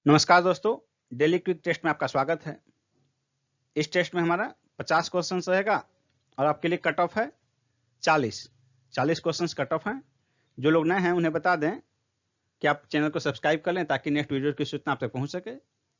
नमस्कार दोस्तों, daily quick test में आपका स्वागत है। इस टेस्ट में हमारा 50 क्वेश्चन रहेगा और आपके लिए कट ऑफ है 40 क्वेश्चंस कट ऑफ हैं। जो लोग नए हैं उन्हें बता दें कि आप चैनल को सब्सक्राइब कर लें ताकि नेक्स्ट वीडियो की सूचना आप तक पहुंच सके।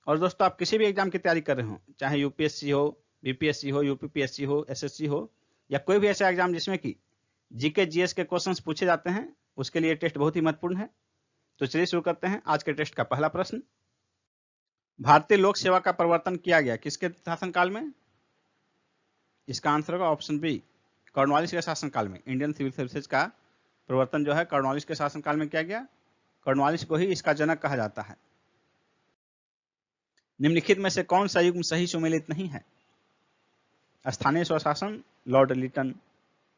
और दोस्तों, आप किसी भी एग्जाम की तैयारी कर रहे हो, चाहे यूपीएससी हो, बीपीएससी हो, यूपीपीएससी हो, एसएससी हो या कोई भी ऐसा एग्जाम जिसमें कि जीके जीएस के क्वेश्चन पूछे जाते हैं, उसके लिए टेस्ट बहुत ही महत्वपूर्ण है। तो चलिए शुरू करते हैं आज के टेस्ट का पहला प्रश्न। भारतीय लोक सेवा का प्रवर्तन किया गया किसके शासनकाल में? इसका आंसर होगा ऑप्शन बी, कॉर्नवालिस के शासनकाल में। इंडियन सिविल सर्विसेज का प्रवर्तन जो है कॉर्नवालिस के शासनकाल में किया गया। कॉर्नवालिस को ही इसका जनक कहा जाता है। निम्नलिखित में से कौन सा युग्म सही सुमेलित नहीं है? स्थानीय स्वशासन, लॉर्ड लिटन।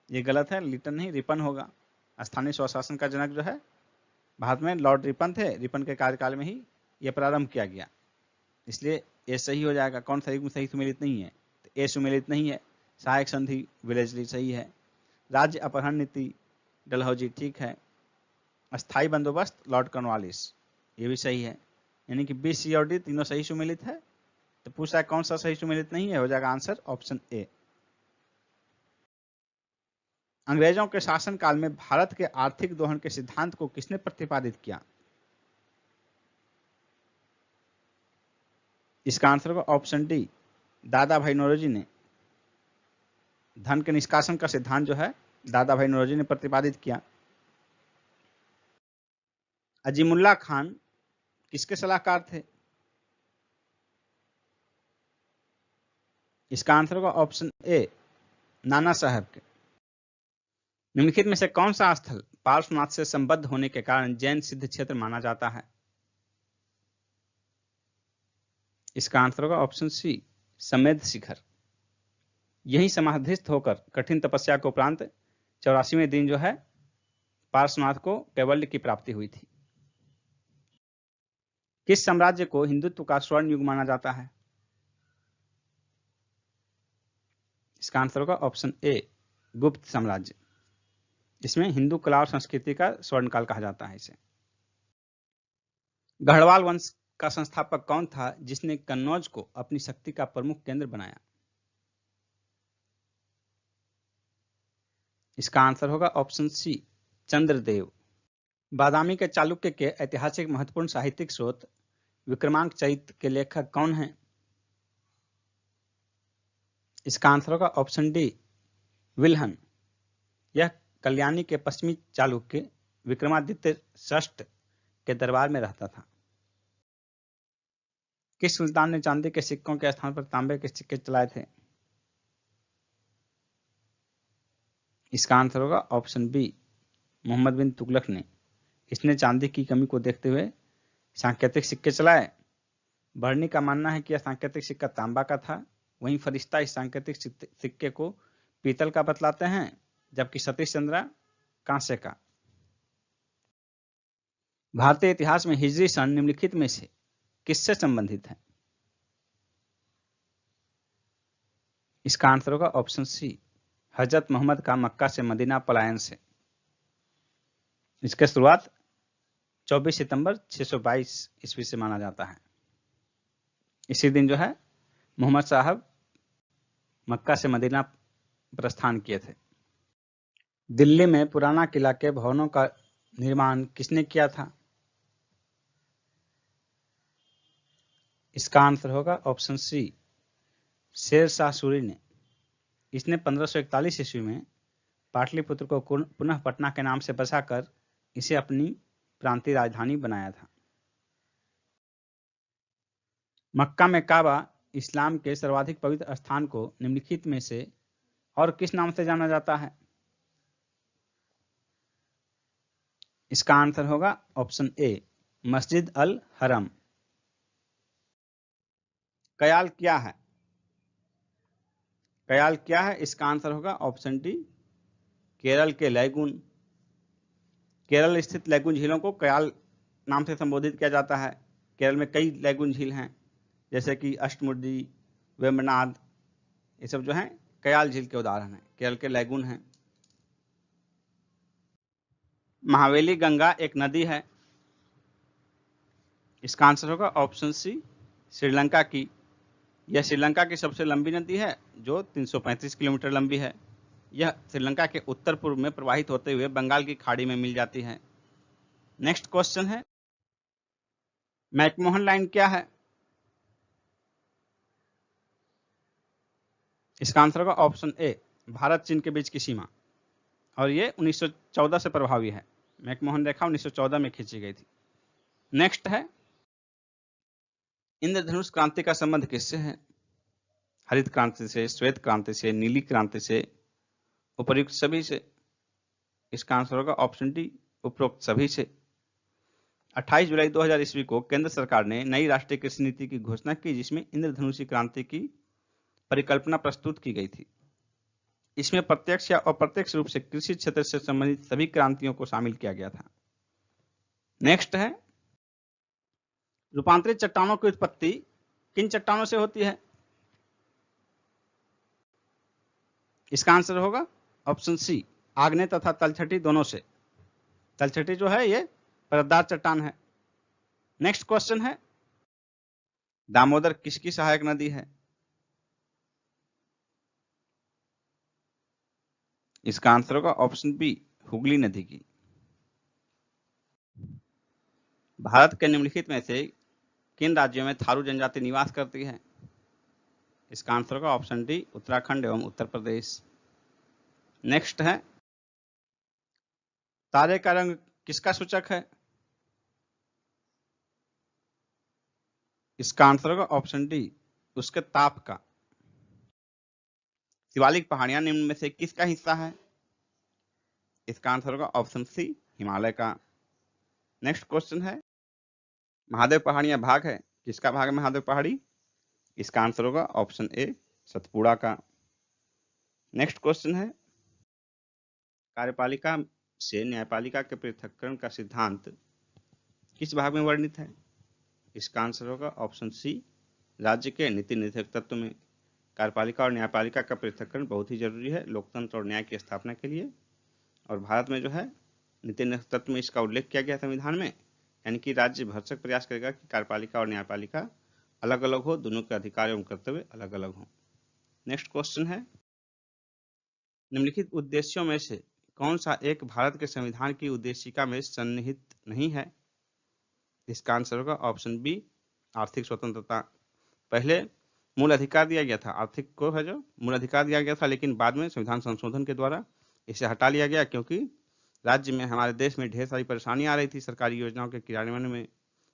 ये गलत है, लिटन नहीं, रिपन होगा। स्थानीय स्वशासन का जनक जो है भारत में लॉर्ड रिपन थे। रिपन के कार्यकाल में ही यह प्रारंभ किया गया, इसलिए ए सही हो जाएगा। कौन सा युग्म सही सुमेलित नहीं है? तो ए सुमेलित नहीं है। सहायक संधि, विलेजली सही है। राज्य अपहरण नीति, डलहौजी ठीक है। अस्थाई बंदोबस्त, लॉर्ड कॉर्नवालिस, ये भी सही है। यानी कि बी, सी और डी तीनों सही सुमेलित है। तो पूछा है कौन सा सही सुमेलित नहीं है, हो जाएगा आंसर ऑप्शन ए। अंग्रेजों के शासनकाल में भारत के आर्थिक दोहन के सिद्धांत को किसने प्रतिपादित किया? इसका आंसर होगा ऑप्शन डी, दादा भाई नौरोजी ने। धन के निष्कासन का सिद्धांत जो है दादा भाई नौरोजी ने प्रतिपादित किया। अजीमुल्ला खान किसके सलाहकार थे? इसका आंसर होगा ऑप्शन ए, नाना साहब के। निम्नलिखित में से कौन सा स्थल पार्श्वनाथ से संबद्ध होने के कारण जैन सिद्ध क्षेत्र माना जाता है? इसका आंसर होगा ऑप्शन सी, समेध शिखर। यही समाधिस्थ होकर कठिन तपस्या के उपरांत 84वें दिन जो है पार्श्वनाथ को कैवल्य की प्राप्ति हुई थी। किस साम्राज्य को हिंदुत्व का स्वर्ण युग माना जाता है? इसका आंसर होगा ऑप्शन ए, गुप्त साम्राज्य। इसमें हिंदू कला और संस्कृति का स्वर्णकाल कहा जाता है इसे। गढ़वाल वंश का संस्थापक कौन था जिसने कन्नौज को अपनी शक्ति का प्रमुख केंद्र बनाया? इसका आंसर होगा ऑप्शन सी, चंद्रदेव। बादामी के चालुक्य के ऐतिहासिक महत्वपूर्ण साहित्यिक स्रोत विक्रमांक चरित्र के लेखक कौन हैं? इसका आंसर होगा ऑप्शन डी, विल्हन। यह कल्याणी के पश्चिमी चालुक्य विक्रमादित्य षष्ठ के दरबार में रहता था। किस सुल्तान ने चांदी के सिक्कों के स्थान पर तांबे के सिक्के चलाए थे? इसका आंसर होगा ऑप्शन बी, मोहम्मद बिन तुगलक ने। इसने चांदी की कमी को देखते हुए सांकेतिक सिक्के चलाए। बर्नी का मानना है कि यह सांकेतिक सिक्का तांबा का था, वहीं फरिश्ता इस सांकेतिक सिक्के को पीतल का बतलाते हैं, जबकि सतीश चंद्र कांसे का। भारतीय इतिहास में हिजरी सन निम्नलिखित में से किससे संबंधित है? इसका आंसर होगा ऑप्शन सी, हजरत मोहम्मद का मक्का से मदीना पलायन से। इसकी शुरुआत 24 सितंबर 622 ईस्वी से माना जाता है। इसी दिन जो है मोहम्मद साहब मक्का से मदीना प्रस्थान किए थे। दिल्ली में पुराना किला के भवनों का निर्माण किसने किया था? इसका आंसर होगा ऑप्शन सी, शेर शाह सूरी ने। इसने 1541 ईस्वी में पाटलिपुत्र को पुनः पटना के नाम से बसाकर इसे अपनी प्रांतीय राजधानी बनाया था। मक्का में काबा इस्लाम के सर्वाधिक पवित्र स्थान को निम्नलिखित में से और किस नाम से जाना जाता है? इसका आंसर होगा ऑप्शन ए, मस्जिद अल हरम। कयाल क्या है? कयाल क्या है? इसका आंसर होगा ऑप्शन डी, केरल के लैगून। केरल स्थित लैगून झीलों को कयाल नाम से संबोधित किया जाता है। केरल में कई लैगून झील हैं, जैसे कि अष्टमुडी, वेम्बनाड, ये सब जो हैं कयाल झील के उदाहरण हैं, केरल के लैगून हैं। महावेली गंगा एक नदी है। इसका आंसर होगा ऑप्शन सी, श्रीलंका की। यह श्रीलंका की सबसे लंबी नदी है जो 335 किलोमीटर लंबी है। यह श्रीलंका के उत्तर पूर्व में प्रवाहित होते हुए बंगाल की खाड़ी में मिल जाती है। नेक्स्ट क्वेश्चन है, मैकमोहन लाइन क्या है? इसका आंसर होगा ऑप्शन ए, भारत चीन के बीच की सीमा, और ये 1914 से प्रभावी है। मैकमोहन रेखा 1914 में खींची गई थी। नेक्स्ट है, इंद्रधनुष क्रांति का संबंध किससे है? हरित क्रांति से, श्वेत क्रांति से, नीली क्रांति से, उपर्युक्त सभी से। इसका आंसर होगा ऑप्शन डी, उपरोक्त सभी से। 28 जुलाई 2000 ईस्वी को केंद्र सरकार ने नई राष्ट्रीय कृषि नीति की घोषणा की, जिसमें इंद्रधनुषी क्रांति की परिकल्पना प्रस्तुत की गई थी। इसमें प्रत्यक्ष या अप्रत्यक्ष रूप से कृषि क्षेत्र से संबंधित सभी क्रांतियों को शामिल किया गया था। नेक्स्ट है, रूपांतरित चट्टानों की उत्पत्ति किन चट्टानों से होती है? इसका आंसर होगा ऑप्शन सी, आग्नेय तथा तलछटी दोनों से। तलछटी जो है ये परतदार चट्टान है। नेक्स्ट क्वेश्चन है, दामोदर किसकी सहायक नदी है? इसका आंसर होगा ऑप्शन बी, हुगली नदी की। भारत के निम्नलिखित में से किन राज्यों में थारू जनजाति निवास करती है? इसका आंसर होगा ऑप्शन डी, उत्तराखंड एवं उत्तर प्रदेश। नेक्स्ट है, तारे का रंग किसका सूचक है? इसका आंसर होगा ऑप्शन डी, उसके ताप का। शिवालिक पहाड़ियां निम्न में से किसका हिस्सा है? इसका आंसर होगा ऑप्शन सी, हिमालय का। नेक्स्ट क्वेश्चन है, महादेव पहाड़ियां भाग है, किसका भाग है महादेव पहाड़ी? इसका आंसर होगा ऑप्शन ए, सतपुड़ा का। नेक्स्ट क्वेश्चन है, कार्यपालिका से न्यायपालिका के पृथक्करण का सिद्धांत किस भाग में वर्णित है? इसका आंसर होगा ऑप्शन सी, राज्य के नीति निर्धारक तत्व में। कार्यपालिका और न्यायपालिका का पृथक्करण बहुत ही जरूरी है लोकतंत्र और न्याय की स्थापना के लिए, और भारत में जो है नीति निर्धारक तत्व में इसका उल्लेख किया गया संविधान में, यानी कि राज्य भरसक प्रयास करेगा कि कार्यपालिका और न्यायपालिका अलग अलग हो, दोनों के अधिकार एवं कर्तव्य अलग अलग हो। नेक्स्ट क्वेश्चन है, निम्नलिखित उद्देश्यों में से कौन सा एक भारत के संविधान की उद्देशिका में सन्निहित नहीं है? इसका आंसर होगा ऑप्शन बी, आर्थिक स्वतंत्रता। पहले मूल अधिकार दिया गया था, आर्थिक को है जो मूल अधिकार दिया गया था, लेकिन बाद में संविधान संशोधन के द्वारा इसे हटा लिया गया, क्योंकि राज्य में, हमारे देश में ढेर सारी परेशानियां आ रही थी सरकारी योजनाओं के क्रियान्वयन में,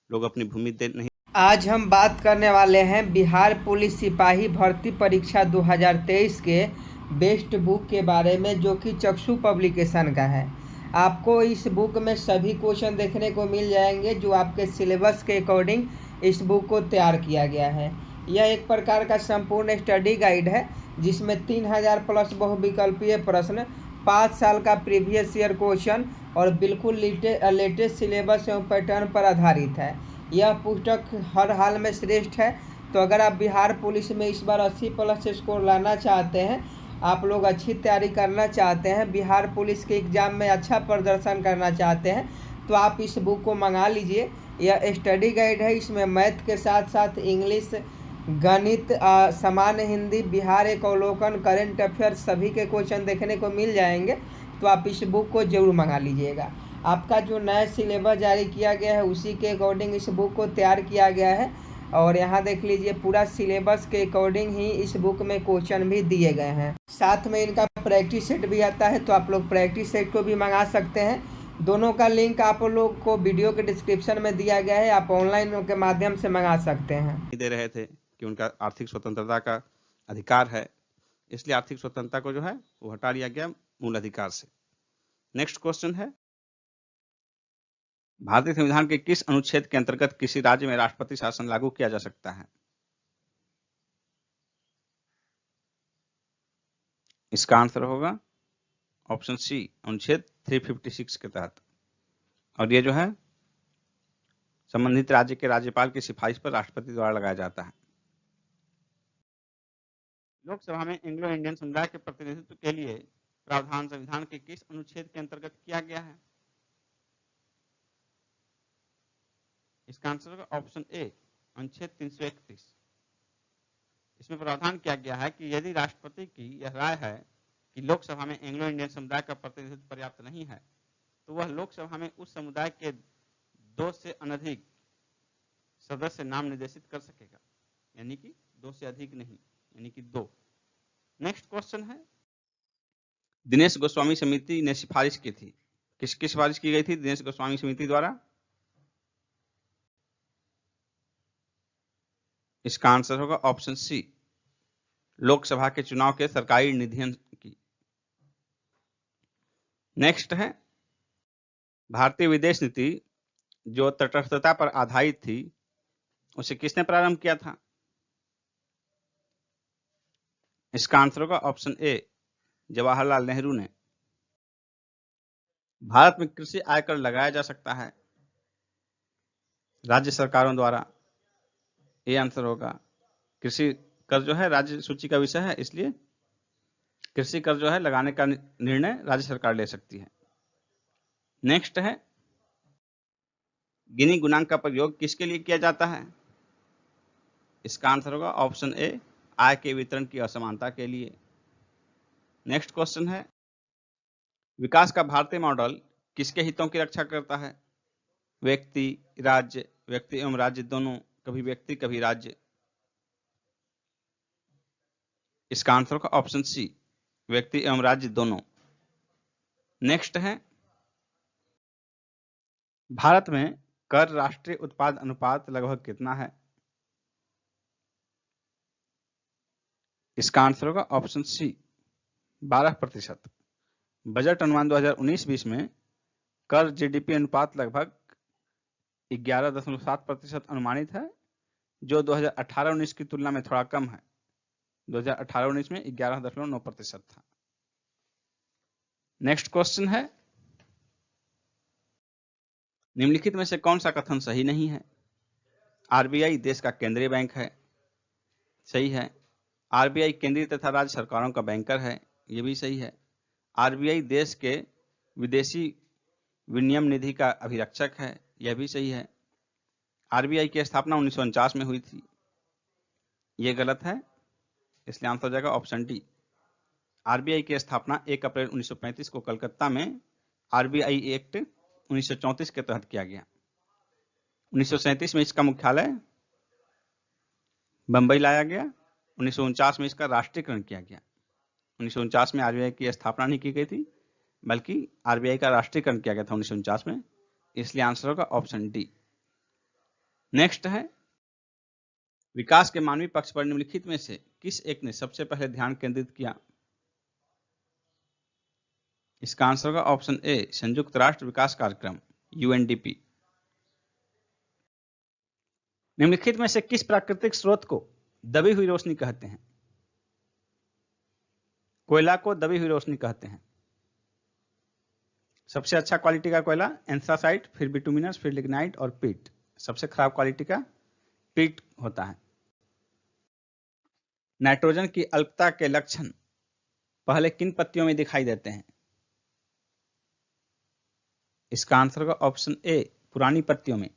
लोग अपनी भूमि दे नहीं। आज हम बात करने वाले हैं बिहार पुलिस सिपाही भर्ती परीक्षा 2023 के बेस्ट बुक के बारे में, जो कि चक्षु पब्लिकेशन का है। आपको इस बुक में सभी क्वेश्चन देखने को मिल जाएंगे जो आपके सिलेबस के अकॉर्डिंग इस बुक को तैयार किया गया है। यह एक प्रकार का संपूर्ण स्टडी गाइड है, जिसमें 3000 प्लस बहुविकल्पीय प्रश्न, 5 साल का प्रीवियस ईयर क्वेश्चन और बिल्कुल लेटेस्ट सिलेबस एवं पैटर्न पर आधारित है। यह पुस्तक हर हाल में श्रेष्ठ है। तो अगर आप बिहार पुलिस में इस बार 80 प्लस स्कोर लाना चाहते हैं, आप लोग अच्छी तैयारी करना चाहते हैं, बिहार पुलिस के एग्ज़ाम में अच्छा प्रदर्शन करना चाहते हैं, तो आप इस बुक को मंगा लीजिए। यह स्टडी गाइड है, इसमें मैथ के साथ साथ इंग्लिश, गणित, सामान्य हिंदी, बिहार एक अवलोकन, करेंट अफेयर्स सभी के क्वेश्चन देखने को मिल जाएंगे। तो आप इस बुक को जरूर मंगा लीजिएगा। आपका जो नया सिलेबस जारी किया गया है उसी के अकॉर्डिंग इस बुक को तैयार किया गया है, और यहाँ देख लीजिए पूरा सिलेबस के अकॉर्डिंग ही इस बुक में क्वेश्चन भी दिए गए हैं। साथ में इनका प्रैक्टिस सेट भी आता है, तो आप लोग प्रैक्टिस सेट को भी मंगा सकते हैं। दोनों का लिंक आप लोग को वीडियो के डिस्क्रिप्शन में दिया गया है, आप ऑनलाइन के माध्यम से मंगा सकते हैं। दे रहे थे कि उनका आर्थिक स्वतंत्रता का अधिकार है, इसलिए आर्थिक स्वतंत्रता को जो है वो हटा लिया गया मूल अधिकार से। नेक्स्ट क्वेश्चन है, भारतीय संविधान के किस अनुच्छेद के अंतर्गत किसी राज्य में राष्ट्रपति शासन लागू किया जा सकता है? इसका आंसर होगा ऑप्शन सी, अनुच्छेद 356 के तहत, और ये जो है संबंधित राज्य के राज्यपाल की सिफारिश पर राष्ट्रपति द्वारा लगाया जाता है। लोकसभा में एंग्लो इंडियन समुदाय के प्रतिनिधित्व के लिए प्रावधान संविधान के किस अनुच्छेद के अंतर्गत किया गया है? इसका आंसर होगा ऑप्शन ए, अनुच्छेद 331। इसमें प्रावधान किया गया है कि यदि राष्ट्रपति की यह राय है कि लोकसभा में एंग्लो इंडियन समुदाय का प्रतिनिधित्व पर्याप्त नहीं है, तो वह लोकसभा में उस समुदाय के 2 से अनधिक सदस्य नाम निर्देशित कर सकेगा, यानी कि 2 से अधिक नहीं, यानी कि 2। नेक्स्ट क्वेश्चन है, दिनेश गोस्वामी समिति ने सिफारिश की थी, किसकी सिफारिश की गई थी दिनेश गोस्वामी समिति द्वारा? इसका आंसर होगा ऑप्शन सी, लोकसभा के चुनाव के सरकारी निधियन की। नेक्स्ट है, भारतीय विदेश नीति जो तटस्थता पर आधारित थी उसे किसने प्रारंभ किया था? इसका आंसर होगा ऑप्शन ए, जवाहरलाल नेहरू ने। भारत में कृषि आयकर लगाया जा सकता है राज्य सरकारों द्वारा, ये आंसर होगा। कृषि कर जो है राज्य सूची का विषय है, इसलिए कृषि कर जो है लगाने का निर्णय राज्य सरकार ले सकती है। नेक्स्ट है, गिनी गुणांक का प्रयोग किसके लिए किया जाता है? इसका आंसर होगा ऑप्शन ए, आय के वितरण की असमानता के लिए। नेक्स्ट क्वेश्चन है, विकास का भारतीय मॉडल किसके हितों की रक्षा करता है? व्यक्ति, राज्य, व्यक्ति एवं राज्य दोनों, कभी व्यक्ति कभी राज्य। इसका आंसर होगा ऑप्शन सी, व्यक्ति एवं राज्य दोनों। नेक्स्ट है, भारत में कर राष्ट्रीय उत्पाद अनुपात लगभग कितना है? इसका आंसर होगा ऑप्शन सी, 12%। बजट अनुमान 2019-20 में कर जीडीपी अनुपात लगभग 11.7% अनुमानित है, जो 2018-19 की तुलना में थोड़ा कम है। 2018-19 में 11.9% था। नेक्स्ट क्वेश्चन है, निम्नलिखित में से कौन सा कथन सही नहीं है? आरबीआई देश का केंद्रीय बैंक है, सही है। आरबीआई केंद्रीय तथा राज्य सरकारों का बैंकर है, यह भी सही है। आरबीआई देश के विदेशी विनिमय निधि का अभिरक्षक है, यह भी सही है। आरबीआई की स्थापना 1949 में हुई थी, यह गलत है, इसलिए आंसर हो जाएगा ऑप्शन डी। आरबीआई की स्थापना 1 अप्रैल 1935 को कलकत्ता में आरबीआई एक्ट 1934 के तहत किया गया। 1937 में इसका मुख्यालय बंबई लाया गया। 1949 में इसका राष्ट्रीयकरण किया गया। 1949 में आरबीआई की स्थापना नहीं की गई थी, बल्कि आरबीआई का राष्ट्रीयकरण किया गया था 1949 में, इसलिए आंसर होगा ऑप्शन डी। नेक्स्ट है, विकास के मानवीय पक्ष पर निम्नलिखित में से किस एक ने सबसे पहले ध्यान केंद्रित किया? इसका आंसर होगा ऑप्शन ए, संयुक्त राष्ट्र विकास कार्यक्रम यूएनडीपी। निम्नलिखित में से किस प्राकृतिक स्रोत को दबी हुई रोशनी कहते हैं? कोयला को दबी हुई रोशनी कहते हैं। सबसे अच्छा क्वालिटी का कोयला एंथ्रासाइट, फिर बिटुमिनस, फिर लिग्नाइट और पीट। सबसे खराब क्वालिटी का पीट होता है। नाइट्रोजन की अल्पता के लक्षण पहले किन पत्तियों में दिखाई देते हैं? इसका आंसर होगा ऑप्शन ए, पुरानी पत्तियों में।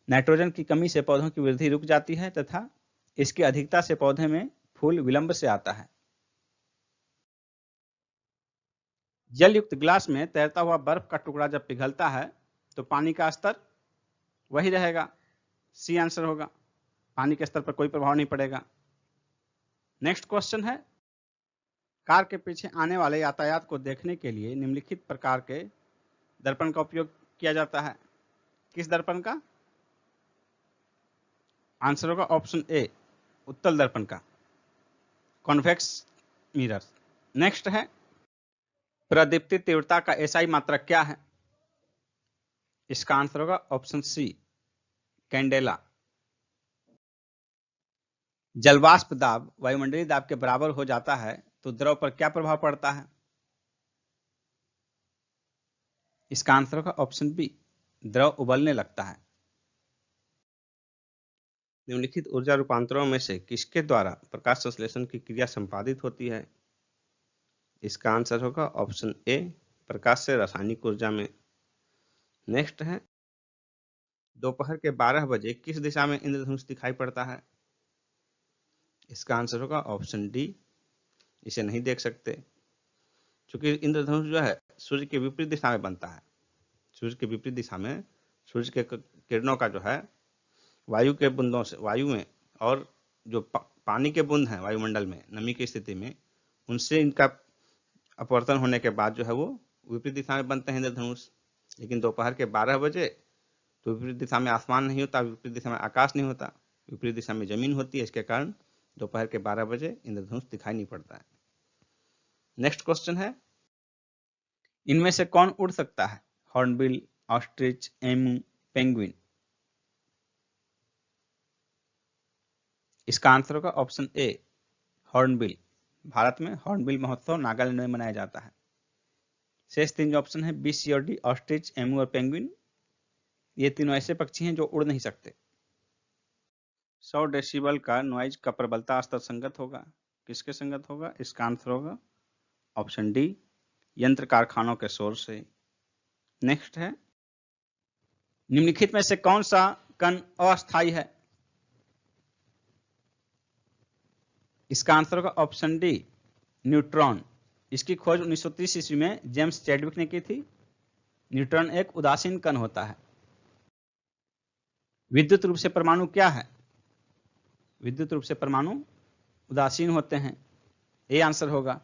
नाइट्रोजन की कमी से पौधों की वृद्धि रुक जाती है तथा इसकी अधिकता से पौधे में फूल विलंब से आता है। जल युक्त गिलास में तैरता हुआ बर्फ का टुकड़ा जब पिघलता है तो पानी का स्तर वही रहेगा, सी आंसर होगा। पानी के स्तर पर कोई प्रभाव नहीं पड़ेगा। नेक्स्ट क्वेश्चन है, कार के पीछे आने वाले यातायात को देखने के लिए निम्नलिखित प्रकार के दर्पण का उपयोग किया जाता है। किस दर्पण का? आंसर होगा ऑप्शन ए, उत्तल दर्पण का, कॉन्वेक्स मिरर। नेक्स्ट है, प्रदीप्ति तीव्रता का एसआई मात्रक क्या है? इसका आंसर होगा ऑप्शन सी, कैंडेला। जलवाष्प दाब वायुमंडलीय दाब के बराबर हो जाता है तो द्रव पर क्या प्रभाव पड़ता है? इसका आंसर होगा ऑप्शन बी, द्रव उबलने लगता है। निम्नलिखित ऊर्जा रूपांतरों में से किसके द्वारा प्रकाश संश्लेषण की क्रिया संपादित होती है? इसका आंसर होगा ऑप्शन ए, प्रकाश से रासायनिक ऊर्जा में। नेक्स्ट है, दोपहर के 12 बजे किस दिशा में इंद्रधनुष दिखाई पड़ता है? इसका आंसर होगा ऑप्शन डी, इसे नहीं देख सकते, क्योंकि इंद्रधनुष जो है सूर्य के विपरीत दिशा में बनता है। सूर्य के विपरीत दिशा में सूर्य के किरणों का जो है वायु के बूंदों से, वायु में और जो पानी के बूंद हैं वायुमंडल में नमी की स्थिति में, उनसे इनका अपवर्तन होने के बाद जो है वो विपरीत दिशा में बनते हैं इंद्रधनुष। लेकिन दोपहर के 12 बजे तो विपरीत दिशा में आसमान नहीं होता, विपरीत दिशा में आकाश नहीं होता, विपरीत दिशा में जमीन होती है। इसके कारण दोपहर के 12 बजे इंद्रधनुष दिखाई नहीं पड़ता है। नेक्स्ट क्वेश्चन है, इनमें से कौन उड़ सकता है? Hornbill, ostrich, emu, penguin. इसका आंसर होगा ऑप्शन ए, हॉर्नबिल। भारत में हॉर्नबिल महोत्सव नागालैंड में मनाया जाता है। शेष 3 जो ऑप्शन है बी, सी और डी, ऑस्ट्रिच, एमू और पेंगुइन, ये तीनों ऐसे पक्षी हैं जो उड़ नहीं सकते। 100 डेसिबल का नॉइज का प्रबलता स्तर संगत होगा, किसके संगत होगा? इसका आंसर होगा ऑप्शन डी, यंत्र कारखानों के शोर से। नेक्स्ट है, निम्नलिखित में से कौन सा कण अस्थायी है? इसका आंसर होगा ऑप्शन डी, न्यूट्रॉन। इसकी खोज 1930 ईस्वी में जेम्स चैडविक ने की थी। न्यूट्रॉन एक उदासीन कण होता है। विद्युत रूप से परमाणु क्या है? विद्युत रूप से परमाणु उदासीन होते हैं, ये आंसर होगा।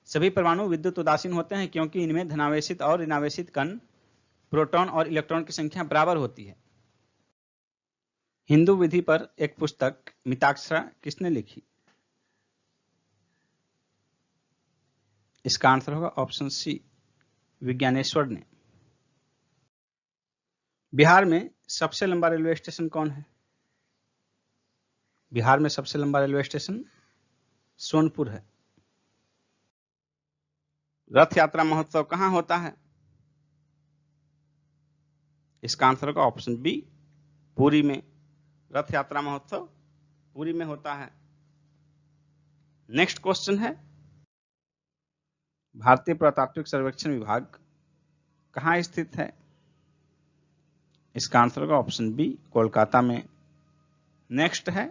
सभी परमाणु विद्युत उदासीन होते हैं क्योंकि इनमें धनावेशित और ऋणावेशित कण, प्रोटॉन और इलेक्ट्रॉन की संख्या बराबर होती है। हिंदू विधि पर एक पुस्तक मिताक्षरा किसने लिखी? इसका आंसर होगा ऑप्शन सी, विज्ञानेश्वर ने। बिहार में सबसे लंबा रेलवे स्टेशन कौन है? बिहार में सबसे लंबा रेलवे स्टेशन सोनपुर है। रथ यात्रा महोत्सव कहां होता है? इसका आंसर होगा ऑप्शन बी, पुरी में। रथ यात्रा महोत्सव पुरी में होता है। नेक्स्ट क्वेश्चन है, भारतीय पुरातात्विक सर्वेक्षण विभाग कहां स्थित है? इसका आंसर होगा ऑप्शन बी, कोलकाता में। नेक्स्ट है,